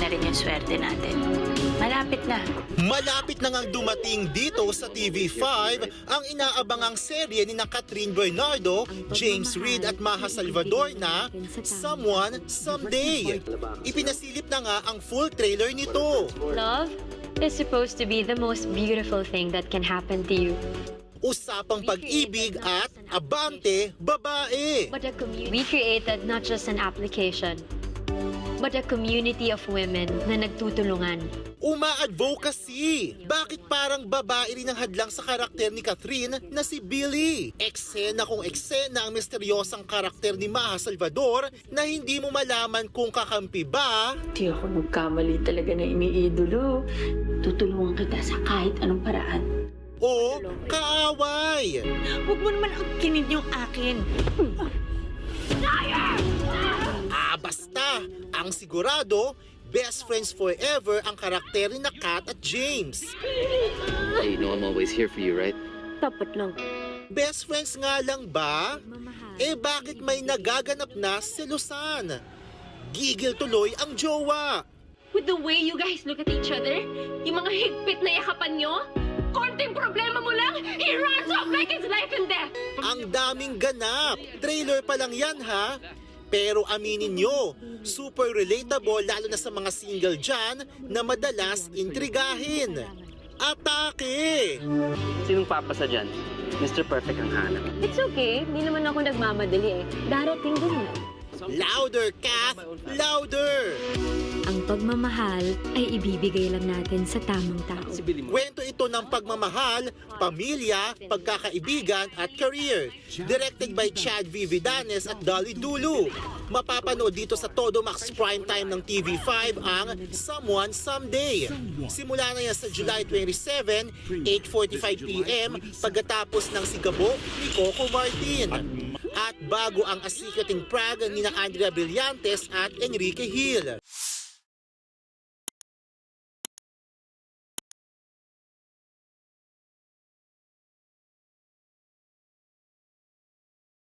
na rin yung swerte natin. Malapit na. Malapit na ngang dumating dito sa TV5 ang inaabangang serye ni Catherine Bernardo, James Reid at Maha Salvador na Someone Someday. Ipinasilip na nga ang full trailer nito. Love is supposed to be the most beautiful thing that can happen to you. Usapang pag-ibig at abante babae. But we created not just an application, but a community of women na nagtutulungan. Uma-advocacy. Bakit parang babae rin ang hadlang sa karakter ni Catherine na si Billy? Eksena kung eksena ang misteryosang karakter ni Maha Salvador na hindi mo malaman kung kakampi ba Di ako nagkamali talaga na iniidolo. Tutulungan kita sa kahit anong paraan. o kaaway. Huwag mo naman angkinin yung akin. Basta, ang sigurado, best friends forever ang karakter ni Kat at James. Hey, you know I'm always here for you, right? Dapat lang. Best friends nga lang ba? Bakit may nagaganap na selusan? Gigil tuloy ang jowa. With the way you guys look at each other, yung mga higpit na yakapan nyo, konting problema mo lang, he runs off like it's life and death! Ang daming ganap. Trailer pa lang yan ha. Pero aminin nyo, super relatable lalo na sa mga single dyan na madalas intrigahin. Atake! Sinong papasa dyan? Mr. Perfect ang hanap. It's okay, hindi naman ako nagmamadali eh. Darating din na. Louder, Kath! Louder! Ang pagmamahal ay ibibigay lang natin sa tamang tao. Kwento ito ng pagmamahal, pamilya, pagkakaibigan at career. Directed by Chad V. Vidanes at Dolly Dulu. Mapapanood dito sa Todo Max Primetime ng TV5 ang Someone Someday. Simula na yan sa July 27, 8:45 p.m. pagkatapos ng sigabo ni Coco Martin. At bago ang asikating Prague ni Andrea Brillantes at Enrique Hill.